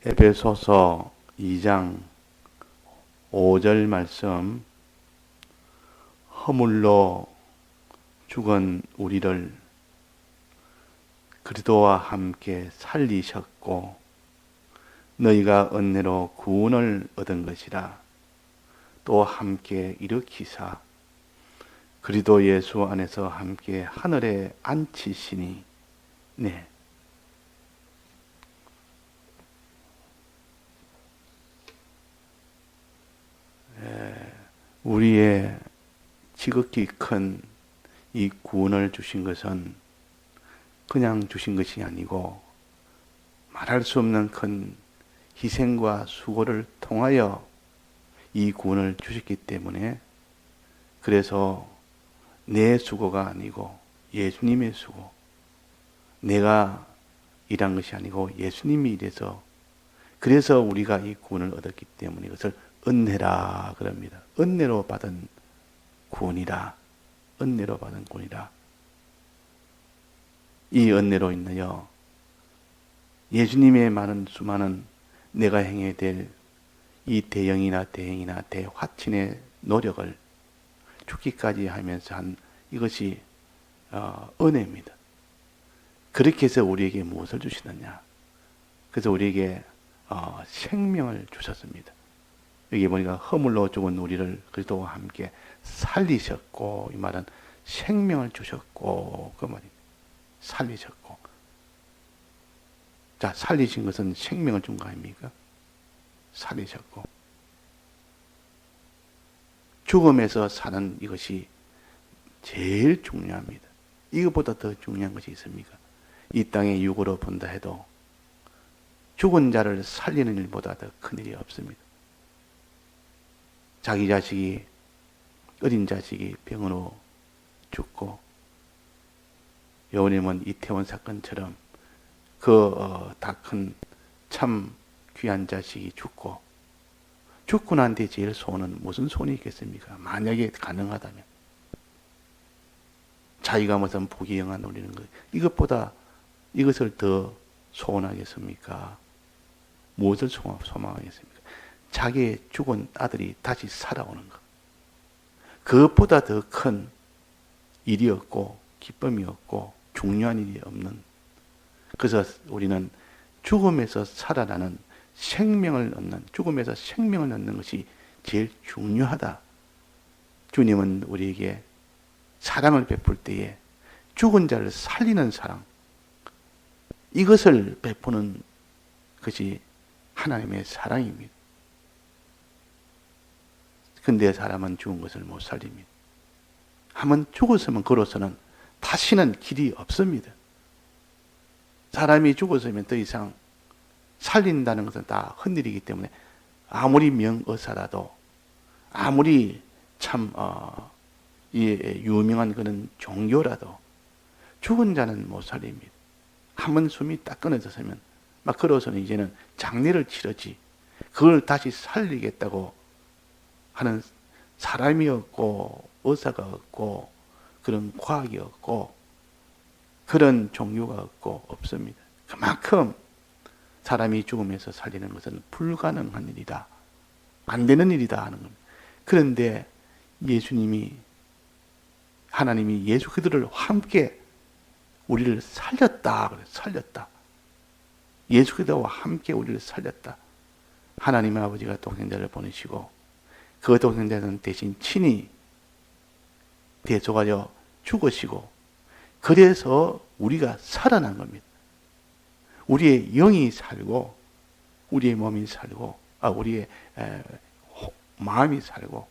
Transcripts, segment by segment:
에베소서 2장 5절 말씀, 허물로 죽은 우리를 그리스도와 함께 살리셨고 너희가 은혜로 구원을 얻은 것이라. 또 함께 일으키사 그리스도 예수 안에서 함께 하늘에 앉히시니. 네. 우리의 지극히 큰 이 구원을 주신 것은 그냥 주신 것이 아니고 말할 수 없는 큰 희생과 수고를 통하여 이 구원을 주셨기 때문에, 그래서 내 수고가 아니고 예수님의 수고, 내가 일한 것이 아니고 예수님이 일해서, 그래서 우리가 이 구원을 얻었기 때문에 이것을 은혜라 그럽니다. 은혜로 받은 구원이라. 은혜로 받은 구원이라. 이 은혜로 인하여 예수님의 많은 수많은 내가 행해야 될 이 대영이나 대행이나 대화친의 노력을 죽기까지 하면서 한 이것이 은혜입니다. 그렇게 해서 우리에게 무엇을 주시느냐? 그래서 우리에게 생명을 주셨습니다. 여기 보니까 허물로 죽은 우리를 그리스도와 함께 살리셨고, 이 말은 생명을 주셨고, 그 말입니다. 살리셨고. 자, 살리신 것은 생명을 준 거 아닙니까? 살리셨고. 죽음에서 사는 이것이 제일 중요합니다. 이것보다 더 중요한 것이 있습니까? 이 땅의 육으로 본다 해도 죽은 자를 살리는 일보다 더 큰 일이 없습니다. 자기 자식이, 어린 자식이 병으로 죽고, 여호님은 이태원 사건처럼 다 큰 참 귀한 자식이 죽고 난 뒤에 제일 소원은 무슨 소원이 있겠습니까? 만약에 가능하다면 자기가 무슨 복이 영화 누리는 것, 이것을 더 소원하겠습니까? 무엇을 소망하겠습니까? 자기의 죽은 아들이 다시 살아오는 것. 그것보다 더 큰 일이 없고 기쁨이 없고 중요한 일이 없는. 그래서 우리는 죽음에서 살아나는 생명을 얻는, 죽음에서 생명을 얻는 것이 제일 중요하다. 주님은 우리에게 사랑을 베풀 때에 죽은 자를 살리는 사랑, 이것을 베푸는 것이 하나님의 사랑입니다. 근데 사람은 죽은 것을 못 살립니다. 한번 죽었으면 그로서는 다시는 길이 없습니다. 사람이 죽었으면 더 이상 살린다는 것은 다 헛일이기 때문에, 아무리 명의사라도, 아무리 참 유명한 그런 종교라도 죽은 자는 못 살립니다. 한번 숨이 딱 끊어졌으면 막 그러서는 이제는 장례를 치르지, 그걸 다시 살리겠다고 하는 사람이 없고 의사가 없고 그런 과학이 없고 그런 종교가 없습니다. 그만큼 사람이 죽음에서 살리는 것은 불가능한 일이다, 안 되는 일이다 하는 겁니다. 그런데 하나님이 예수 그리스도를 함께 우리를 살렸다. 그래서 살렸다. 예수 그리스도와 함께 우리를 살렸다. 하나님의 아버지가 독생자를 보내시고 그 독생자는 대신 친히 대속하여 죽으시고, 그래서 우리가 살아난 겁니다. 우리의 영이 살고 우리의 몸이 살고 우리의 마음이 살고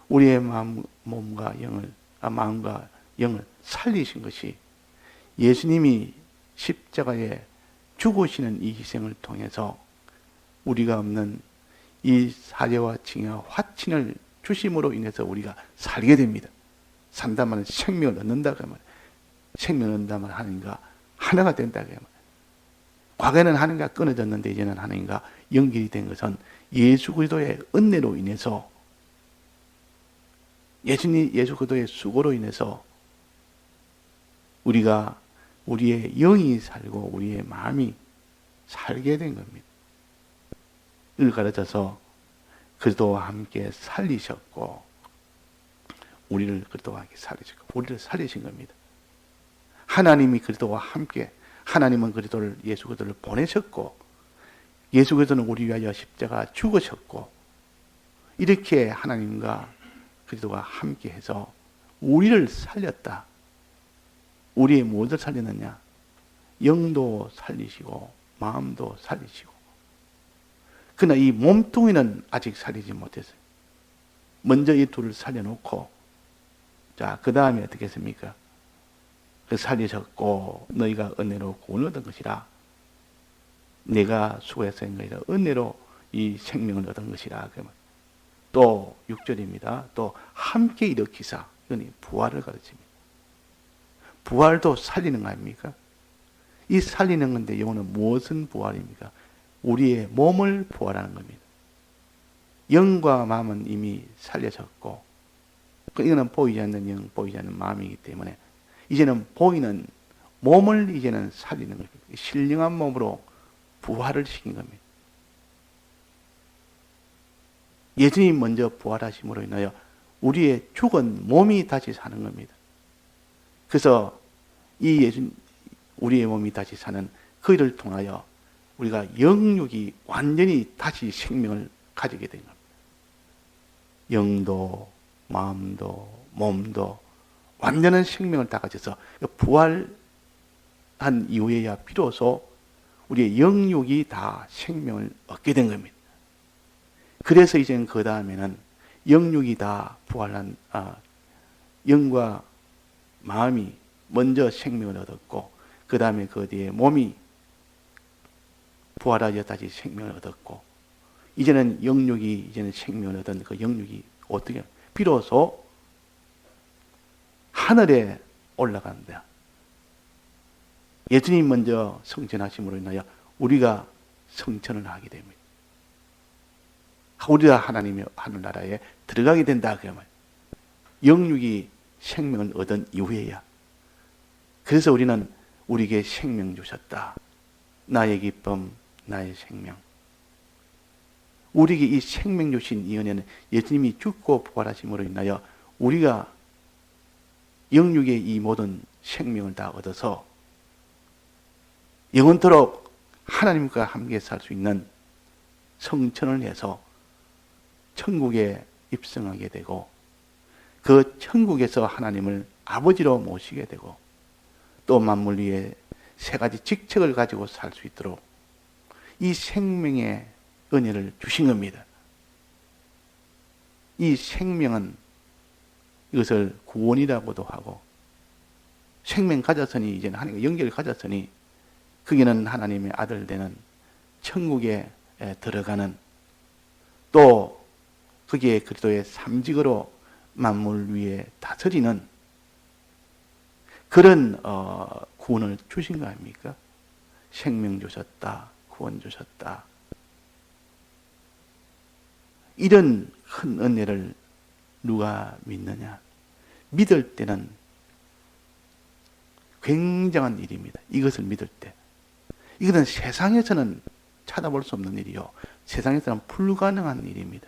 우리의 마음과 영을 살리신 것이 예수님이 십자가에 죽으시는 이 희생을 통해서 우리가 없는 이 사죄와 징계와 화친을 주심으로 인해서 우리가 살게 됩니다. 산다면 생명을 얻는다 그 말. 생명을 얻는다면 하나님과 하나가 된다 그 말. 과거에는 하나님과 끊어졌는데 이제는 하나님과 연결이 된 것은 예수 그리스도의 은혜로 인해서, 예수 그리스도의 수고로 인해서 우리의 영이 살고 우리의 마음이 살게 된 겁니다. 가르쳐서 그리스도와 함께 살리셨고, 우리를 그리스도와 함께 살리셨고, 우리를 살리신 겁니다. 하나님이 그리스도와 함께, 하나님은 그리스도를, 예수 그리스도를 보내셨고, 예수 그리스도는 우리 위하여 십자가 죽으셨고, 이렇게 하나님과 그리스도가 함께해서 우리를 살렸다. 우리의 무엇을 살렸느냐? 영도 살리시고 마음도 살리시고. 그러나 이 몸뚱이는 아직 살리지 못했어요. 먼저 이 둘을 살려놓고, 자, 그 다음에 어떻게 했습니까? 살리셨고 너희가 은혜로 구원을 얻은 것이라. 내가 수고해서 한 것이라. 은혜로 이 생명을 얻은 것이라. 그러면 또 6절입니다. 또 함께 일으키사. 이건 부활을 가르칩니다. 부활도 살리는 거 아닙니까? 이 살리는 건데 이거는 무엇은 부활입니까? 우리의 몸을 부활하는 겁니다. 영과 마음은 이미 살려졌고, 이거는 보이지 않는 영, 보이지 않는 마음이기 때문에 이제는 보이는 몸을 이제는 살리는 겁니다. 신령한 몸으로 부활을 시킨 겁니다. 예수님이 먼저 부활하심으로 인하여 우리의 죽은 몸이 다시 사는 겁니다. 그래서 이 우리의 몸이 다시 사는 그 일을 통하여 우리가 영육이 완전히 다시 생명을 가지게 된 겁니다. 영도, 마음도, 몸도 완전한 생명을 다 가져서 부활한 이후에야 비로소 우리의 영육이 다 생명을 얻게 된 겁니다. 그래서 이제는 그 다음에는 영육이 다 부활한, 영과 마음이 먼저 생명을 얻었고, 그 다음에 그 뒤에 몸이 부활하여 다시 생명을 얻었고, 이제는 영육이 이제는 생명을 얻은 그 영육이 어떻게, 비로소 하늘에 올라간다. 예수님 먼저 성천하심으로 인하여 우리가 성천을 하게 됩니다. 우리가 하나님의 하늘나라에 들어가게 된다. 그러면 영육이 생명을 얻은 이후에야. 그래서 우리는 우리에게 생명 주셨다. 나의 기쁨, 나의 생명. 우리에게 이 생명 주신 이 은혜는 예수님이 죽고 부활하심으로 인하여 우리가 영육의 이 모든 생명을 다 얻어서 영원토록 하나님과 함께 살 수 있는 성천을 해서 천국에 입성하게 되고, 그 천국에서 하나님을 아버지로 모시게 되고, 또 만물 위에 세 가지 직책을 가지고 살 수 있도록 이 생명의 은혜를 주신 겁니다. 이 생명은 이것을 구원이라고도 하고, 생명 가졌으니 이제는 하나님과 연결을 가졌으니 그게는 하나님의 아들 되는 천국에 들어가는, 또 그게 그리스도의 삼직으로 만물 위에 다스리는 그런 구원을 주신 거 아닙니까? 생명 주셨다, 구원 주셨다. 이런 큰 은혜를 누가 믿느냐? 믿을 때는 굉장한 일입니다. 이것을 믿을 때. 이것은 세상에서는 찾아볼 수 없는 일이요, 세상에서는 불가능한 일입니다.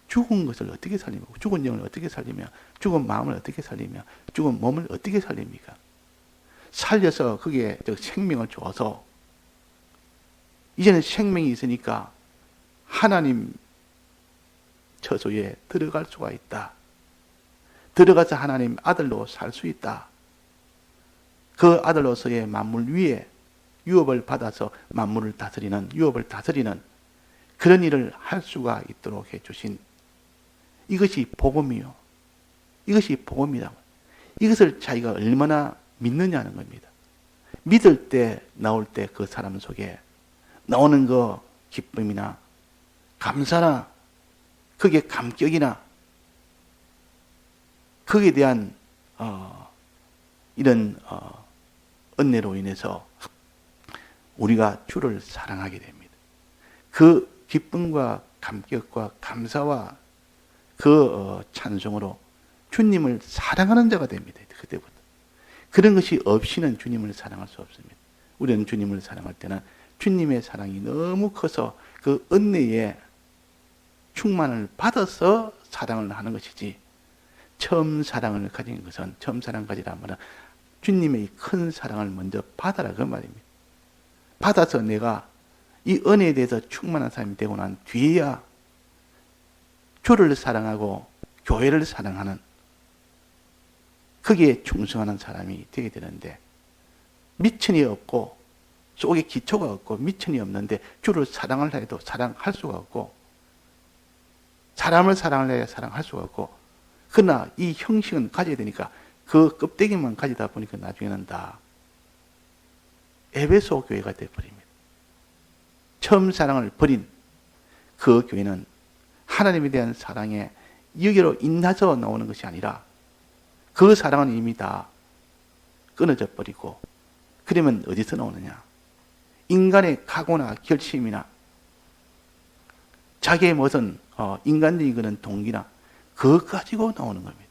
죽은 것을 어떻게 살리며, 죽은 영을 어떻게 살리며, 죽은 마음을 어떻게 살리며, 죽은 몸을 어떻게 살립니까? 살려서 그게 생명을 줘서 이제는 생명이 있으니까 하나님 처소에 들어갈 수가 있다. 들어가서 하나님 아들로 살 수 있다. 그 아들로서의 만물 위에 유업을 받아서 만물을 다스리는, 유업을 다스리는 그런 일을 할 수가 있도록 해주신, 이것이 복음이요. 이것이 복음이다. 이것을 자기가 얼마나 믿느냐는 겁니다. 믿을 때, 나올 때 그 사람 속에 나오는 그 기쁨이나 감사나 그게 감격이나 거기에 대한 이런 은혜로 인해서 우리가 주를 사랑하게 됩니다. 그 기쁨과 감격과 감사와 그 찬송으로 주님을 사랑하는 자가 됩니다. 그때부터. 그런 것이 없이는 주님을 사랑할 수 없습니다. 우리는 주님을 사랑할 때는 주님의 사랑이 너무 커서 그 은혜의 충만을 받아서 사랑을 하는 것이지, 처음 사랑을 가진 것은, 처음 사랑 가지란 말은 주님의 큰 사랑을 먼저 받아라 그 말입니다. 받아서 내가 이 은혜에 대해서 충만한 사람이 되고 난 뒤에야 주를 사랑하고 교회를 사랑하는, 거기에 충성하는 사람이 되게 되는데, 미천이 없고 속에 기초가 없고 미천이 없는데 주를 사랑을 해도 사랑할 수가 없고, 사람을 사랑을 해야 사랑할 수가 없고, 그러나 이 형식은 가져야 되니까 그 껍데기만 가지다 보니까 나중에는 다 에베소 교회가 되어버립니다. 처음 사랑을 버린 그 교회는 하나님에 대한 사랑에 여기로 인하서 나오는 것이 아니라 그 사랑은 이미 다 끊어져 버리고, 그러면 어디서 나오느냐? 인간의 각오나 결심이나 자기의 무슨 인간적인 그런 동기나 그것 가지고 나오는 겁니다.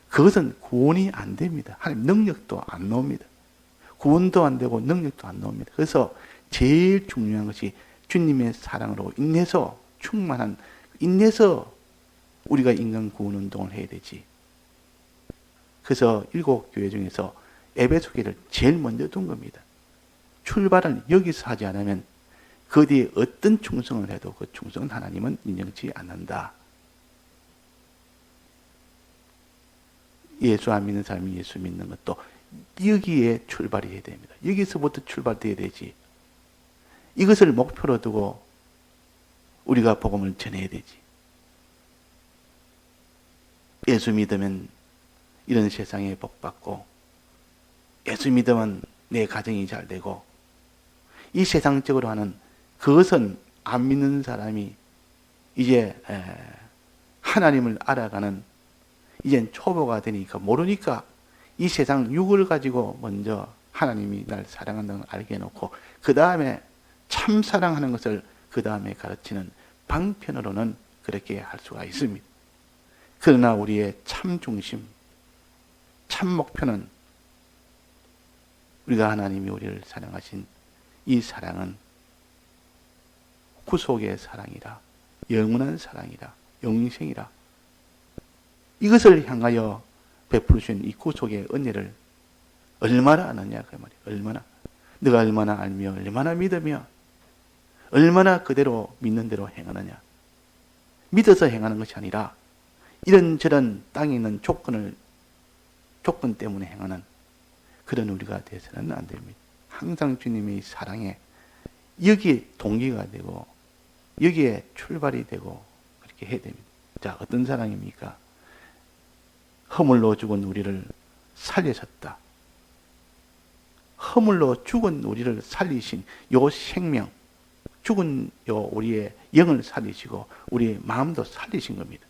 그것은 구원이 안 됩니다. 하나님 능력도 안 나옵니다. 구원도 안 되고 능력도 안 나옵니다. 그래서 제일 중요한 것이 주님의 사랑으로 인해서 충만한, 인해서 우리가 인간 구원 운동을 해야 되지. 그래서 7교회 중에서 에베소 교회를 제일 먼저 둔 겁니다. 출발을 여기서 하지 않으면 그 뒤에 어떤 충성을 해도 그 충성은 하나님은 인정치 않는다. 예수 안 믿는 사람이 예수 믿는 것도 여기에 출발이 해야 됩니다. 여기서부터 출발돼야 되지. 이것을 목표로 두고 우리가 복음을 전해야 되지. 예수 믿으면 이런 세상에 복받고, 예수 믿으면 내 가정이 잘 되고, 이 세상적으로 하는 그것은 안 믿는 사람이 이제 하나님을 알아가는, 이젠 초보가 되니까 모르니까 이 세상 육을 가지고 먼저 하나님이 날 사랑한다는 걸 알게 해놓고 그 다음에 참 사랑하는 것을 그 다음에 가르치는 방편으로는 그렇게 할 수가 있습니다. 그러나 우리의 참 중심, 참 목표는 우리가 하나님이 우리를 사랑하신 이 사랑은 구속의 사랑이라, 영원한 사랑이라, 영생이라, 이것을 향하여 베풀으신 이 구속의 은혜를 얼마나 아느냐 그 말이에요. 얼마나 네가 얼마나 알며 얼마나 믿으며 얼마나 그대로 믿는 대로 행하느냐. 믿어서 행하는 것이 아니라 이런저런 땅에 있는 조건 때문에 행하는 그런 우리가 되어서는 안 됩니다. 항상 주님의 사랑에 여기에 동기가 되고 여기에 출발이 되고 그렇게 해야 됩니다. 자, 어떤 사랑입니까? 허물로 죽은 우리를 살리셨다. 허물로 죽은 우리를 살리신 요 생명, 죽은 요 우리의 영을 살리시고 우리의 마음도 살리신 겁니다.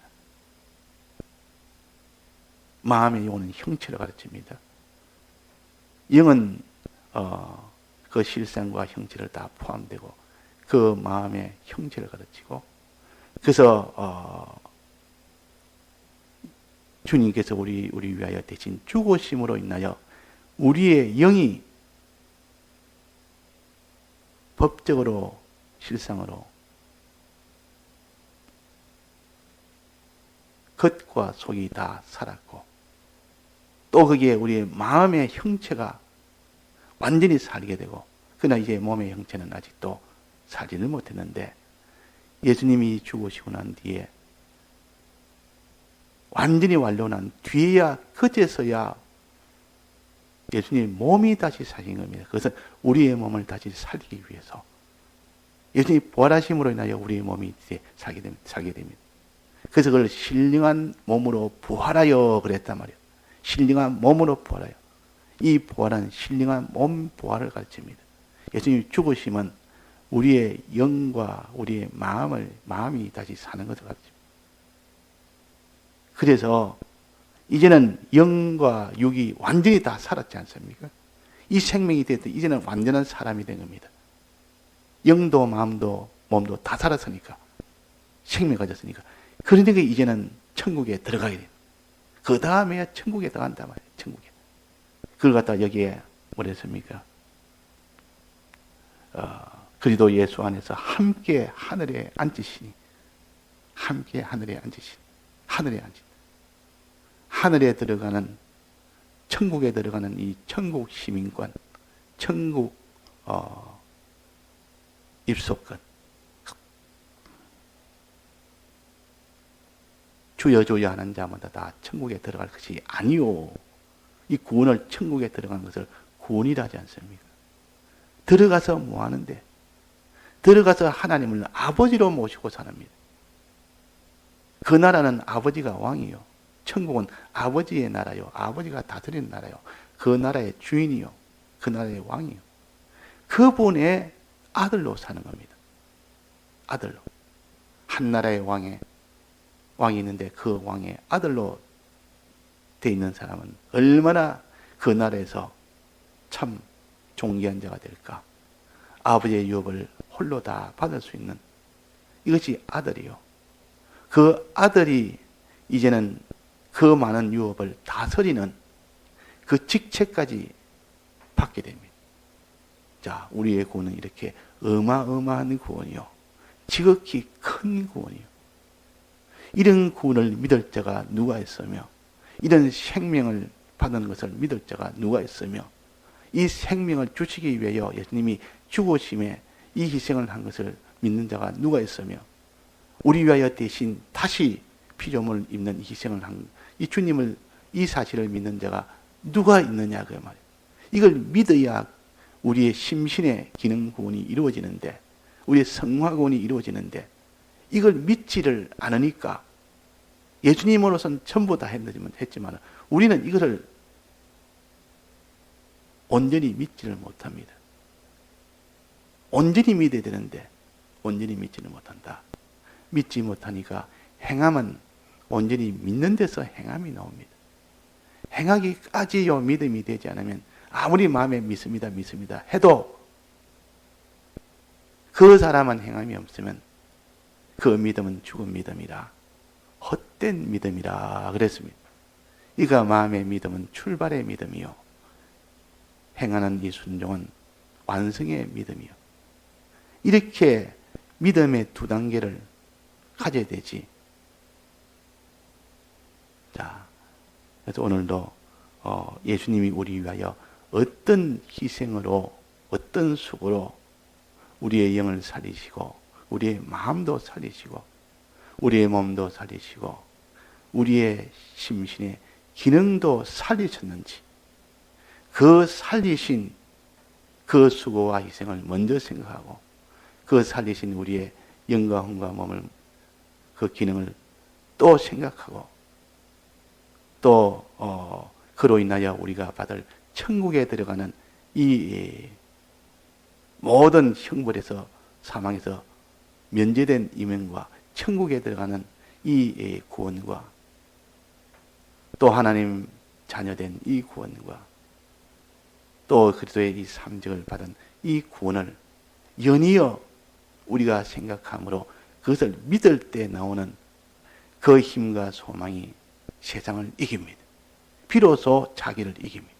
마음의 영혼은 형체를 가르칩니다. 영은 그 실상과 형체를 다 포함되고 그 마음의 형체를 가르치고, 그래서 주님께서 우리 위하여 대신 죽으심으로 인하여 우리의 영이 법적으로 실상으로 겉과 속이 다 살았고, 또 거기에 우리의 마음의 형체가 완전히 살게 되고, 그러나 이제 몸의 형체는 아직도 살지를 못했는데 예수님이 죽으시고 난 뒤에 완전히 완료난 뒤에야, 그제서야 예수님 몸이 다시 사신 겁니다. 그것은 우리의 몸을 다시 살리기 위해서 예수님이 부활하심으로 인하여 우리의 몸이 이제 살게 됩니다. 그래서 그걸 신령한 몸으로 부활하여 그랬단 말이에요. 신령한 몸으로 부활하여. 이 부활은 신령한 몸 부활을 가르칩니다. 예수님이 죽으시면 우리의 영과 우리의 마음이 다시 사는 것을 가르칩니다. 그래서 이제는 영과 육이 완전히 다 살았지 않습니까? 이 생명이 됐더니 이제는 완전한 사람이 된 겁니다. 영도 마음도 몸도 다 살았으니까, 생명이 가졌으니까. 그러니까 이제는 천국에 들어가게 돼요. 그 다음에야 천국에 들어간단 말이에요. 천국에. 그걸 갖다 여기에 뭐랬습니까? 그리스도 예수 안에서 함께 하늘에 앉으시니, 함께 하늘에 앉으시니, 하늘에 앉으니, 하늘에 들어가는, 천국에 들어가는 이 천국 시민권, 천국 입소권, 주여 주여 하는 자마다 다 천국에 들어갈 것이 아니요. 이 구원을, 천국에 들어가는 것을 구원이라 하지 않습니까? 들어가서 뭐 하는데? 들어가서 하나님을 아버지로 모시고 사는입니다. 그 나라는 아버지가 왕이요. 천국은 아버지의 나라요. 아버지가 다스리는 나라요. 그 나라의 주인이요. 그 나라의 왕이요. 그분의 아들로 사는 겁니다. 아들로. 한 나라의 왕이 있는데 그 왕의 아들로 돼 있는 사람은 얼마나 그 나라에서 참 존귀한 자가 될까. 아버지의 유업을 홀로 다 받을 수 있는, 이것이 아들이요. 그 아들이 이제는 그 많은 유업을 다스리는 그 직책까지 받게 됩니다. 자, 우리의 구원은 이렇게 어마어마한 구원이요. 지극히 큰 구원이요. 이런 구원을 믿을 자가 누가 있으며, 이런 생명을 받는 것을 믿을 자가 누가 있으며, 이 생명을 주시기 위하여 예수님이 죽으심에 이 희생을 한 것을 믿는 자가 누가 있으며, 우리 위하여 대신 다시 피조물을 입는 희생을 한 이 주님을, 이 사실을 믿는 자가 누가 있느냐 그 말이에요. 이걸 믿어야 우리의 심신의 기능 구원이 이루어지는데, 우리의 성화 구원이 이루어지는데, 이걸 믿지를 않으니까 예수님으로서는 전부 다 했지만 우리는 이것을 온전히 믿지를 못합니다. 온전히 믿어야 되는데 온전히 믿지는 못한다. 믿지 못하니까 행함은 온전히 믿는 데서 행함이 나옵니다. 행하기까지요 믿음이 되지 않으면 아무리 마음에 믿습니다 해도 그 사람은 행함이 없으면 그 믿음은 죽은 믿음이라, 헛된 믿음이라 그랬습니다. 이가 마음의 믿음은 출발의 믿음이요, 행하는 이 순종은 완성의 믿음이요. 이렇게 믿음의 두 단계를 가져야 되지. 자, 그래서 오늘도 예수님이 우리 위하여 어떤 희생으로, 어떤 수고로 우리의 영을 살리시고, 우리의 마음도 살리시고, 우리의 몸도 살리시고, 우리의 심신의 기능도 살리셨는지, 그 살리신 그 수고와 희생을 먼저 생각하고, 그 살리신 우리의 영과 혼과 몸을, 그 기능을 또 생각하고, 또 그로 인하여 우리가 받을 천국에 들어가는 이 모든 형벌에서, 사망에서 면제된 이명과 천국에 들어가는 이 구원과, 또 하나님 자녀된 이 구원과, 또 그리스도의 이 삼직을 받은 이 구원을 연이어 우리가 생각함으로 그것을 믿을 때 나오는 그 힘과 소망이 세상을 이깁니다. 비로소 자기를 이깁니다.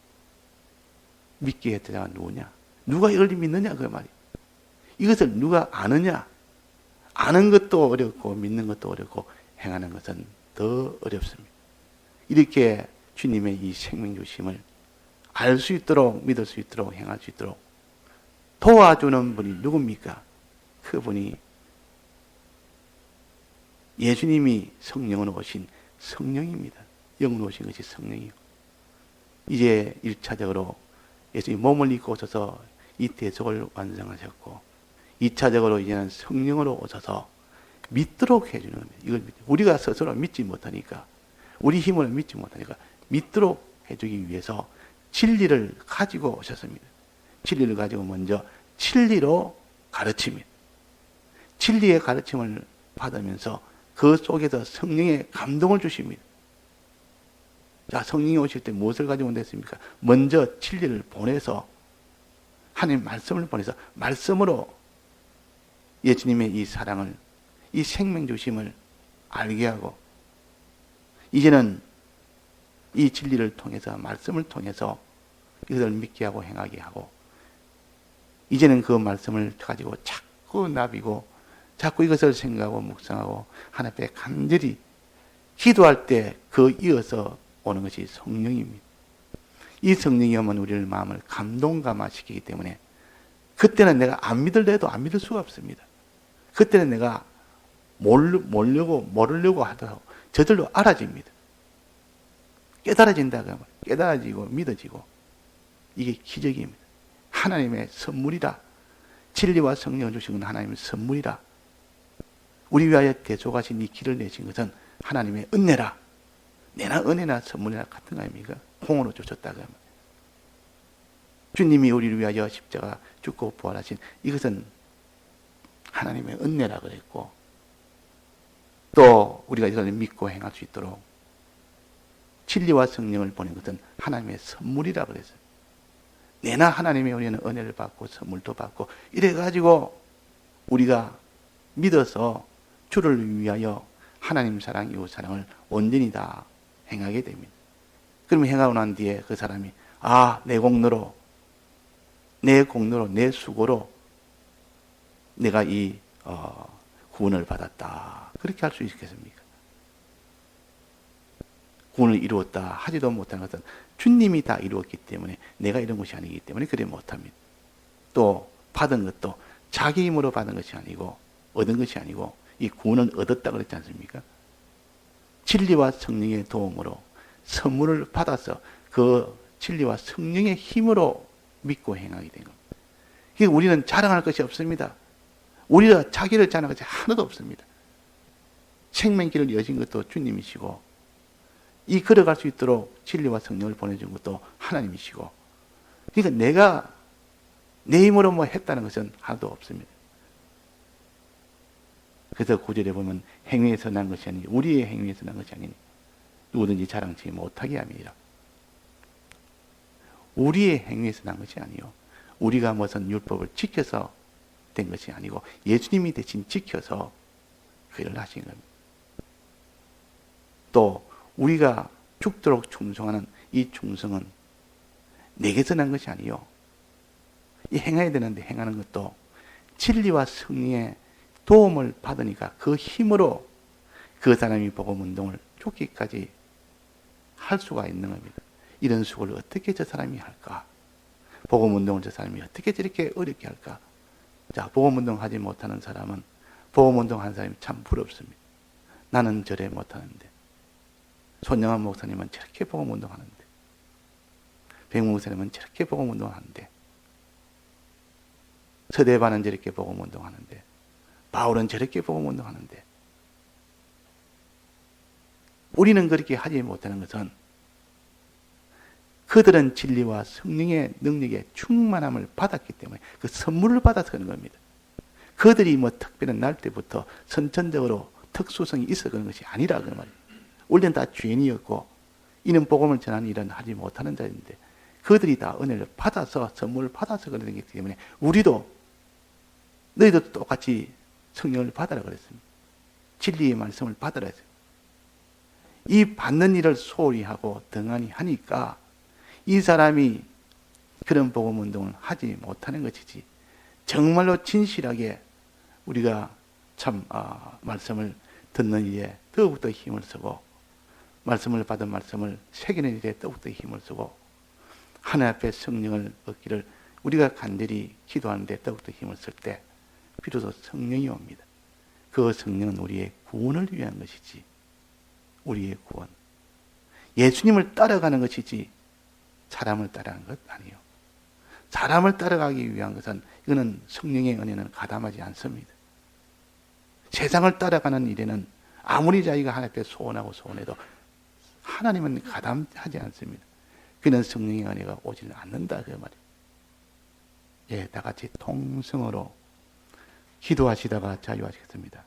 믿게 했던 자가 누구냐? 누가 이걸 믿느냐 그 말이에요. 이것을 누가 아느냐? 아는 것도 어렵고 믿는 것도 어렵고 행하는 것은 더 어렵습니다. 이렇게 주님의 이 생명 주심을 알 수 있도록, 믿을 수 있도록, 행할 수 있도록 도와주는 분이 누굽니까? 그분이 예수님이 성령으로 오신 성령입니다. 영으로 오신 것이 성령이요. 이제 1차적으로 예수님이 몸을 입고 오셔서 이 대속을 완성하셨고, 2차적으로 이제는 성령으로 오셔서 믿도록 해주는 겁니다. 이걸 우리가 스스로 믿지 못하니까, 우리 힘을 믿지 못하니까 믿도록 해주기 위해서 진리를 가지고 오셨습니다. 진리를 가지고 먼저 진리로 가르칩니다. 진리의 가르침을 받으면서 그 속에서 성령의 감동을 주십니다. 자, 성령이 오실 때 무엇을 가지고 온댔습니까? 먼저 진리를 보내서, 하나님 말씀을 보내서 말씀으로 예수님의 이 사랑을, 이 생명 주심을 알게 하고, 이제는 이 진리를 통해서, 말씀을 통해서 이것을 믿게 하고 행하게 하고, 이제는 그 말씀을 가지고 자꾸 나비고 자꾸 이것을 생각하고 묵상하고 하나님 앞에 간절히 기도할 때 그 이어서 오는 것이 성령입니다. 이 성령이 오면 우리를 마음을 감동감화시키기 때문에 그때는 내가 안 믿을래도 안 믿을 수가 없습니다. 그때는 내가 모르려고 하더라도 저절로 알아집니다. 깨달아진다 그러면 깨달아지고 믿어지고 이게 기적입니다. 하나님의 선물이라. 진리와 성령을 주신 건 하나님의 선물이라. 우리 위하여 대속하신 이 길을 내신 것은 하나님의 은혜라. 내나 은혜나 선물이나 같은 거 아닙니까? 공으로 주셨다 그러면. 주님이 우리를 위하여 십자가 죽고 부활하신 이것은 하나님의 은혜라 그랬고, 또 우리가 이것을 믿고 행할 수 있도록 진리와 성령을 보낸 것은 하나님의 선물이라 그랬어요. 내나 하나님의 우리는 은혜를 받고 선물도 받고 이래가지고 우리가 믿어서 주를 위하여 하나님 사랑, 이웃 사랑을 온전히 다 행하게 됩니다. 그러면 행하고 난 뒤에 그 사람이 내 공로로, 내 수고로 내가 이 구원을 받았다. 그렇게 할 수 있겠습니까? 구원을 이루었다 하지도 못한 것은 주님이 다 이루었기 때문에 내가 이런 것이 아니기 때문에 그래 못합니다. 또 받은 것도 자기 힘으로 받은 것이 아니고 얻은 것이 아니고 이 구원을 얻었다 그랬지 않습니까? 진리와 성령의 도움으로 선물을 받아서 그 진리와 성령의 힘으로 믿고 행하게 된 겁니다. 그러니까 우리는 자랑할 것이 없습니다. 우리가 자기를 자랑할 것이 하나도 없습니다. 생명길을 여신 것도 주님이시고 이 걸어갈 수 있도록 진리와 성령을 보내준 것도 하나님이시고, 그러니까 내가 내 힘으로 뭐 했다는 것은 하나도 없습니다. 그래서 9절에 보면 행위에서 난 것이 아니니 우리의 행위에서 난 것이 아니니 누구든지 자랑치 못하게 함이니라. 우리의 행위에서 난 것이 아니요 우리가 무슨 율법을 지켜서 된 것이 아니고 예수님이 대신 지켜서 그 일을 하신 겁니다. 또 우리가 죽도록 충성하는 이 충성은 내게서 난 것이 아니요 이 행해야 되는데 행하는 것도 진리와 성령의 도움을 받으니까 그 힘으로 그 사람이 복음운동을 죽기까지 할 수가 있는 겁니다. 이런 수고를 어떻게 저 사람이 할까? 복음운동을 저 사람이 어떻게 저렇게 어렵게 할까? 자, 복음운동 하지 못하는 사람은 복음운동 하는 사람이 참 부럽습니다. 나는 저래 못하는데. 손영환 목사님은 저렇게 복음운동 하는데. 백문 목사님은 저렇게 복음운동 하는데. 서대반은 저렇게 복음운동 하는데. 바울은 저렇게 복음운동 하는데. 우리는 그렇게 하지 못하는 것은 그들은 진리와 성령의 능력의 충만함을 받았기 때문에 그 선물을 받아서 그런 겁니다. 그들이 뭐 특별한 날 때부터 선천적으로 특수성이 있어 그런 것이 아니라 그 말이에요. 원래는 다 죄인이었고 이는 복음을 전하는 일은 하지 못하는 자인데 그들이 다 은혜를 받아서 선물을 받아서 그런 것이기 때문에 우리도 너희도 똑같이 성령을 받아라 그랬습니다. 진리의 말씀을 받아라 했어요. 이 받는 일을 소홀히 하고 등한히 하니까 이 사람이 그런 복음운동을 하지 못하는 것이지 정말로 진실하게 우리가 참 말씀을 듣는 일에 더욱더 힘을 쓰고 말씀을 받은 말씀을 새기는 일에 더욱더 힘을 쓰고 하나님 앞에 성령을 얻기를 우리가 간절히 기도하는 데 더욱더 힘을 쓸 때 비로소 성령이 옵니다. 그 성령은 우리의 구원을 위한 것이지 우리의 구원, 예수님을 따라가는 것이지 사람을 따라가는 것 아니에요. 사람을 따라가기 위한 것은 이거는 성령의 은혜는 가담하지 않습니다. 세상을 따라가는 일에는 아무리 자기가 하나님 앞에 소원해도 하나님은 가담하지 않습니다. 그는 성령의 은혜가 오지는 않는다 그 말이에요. 예, 다 같이 통성으로 기도하시다가 자유하시겠습니다.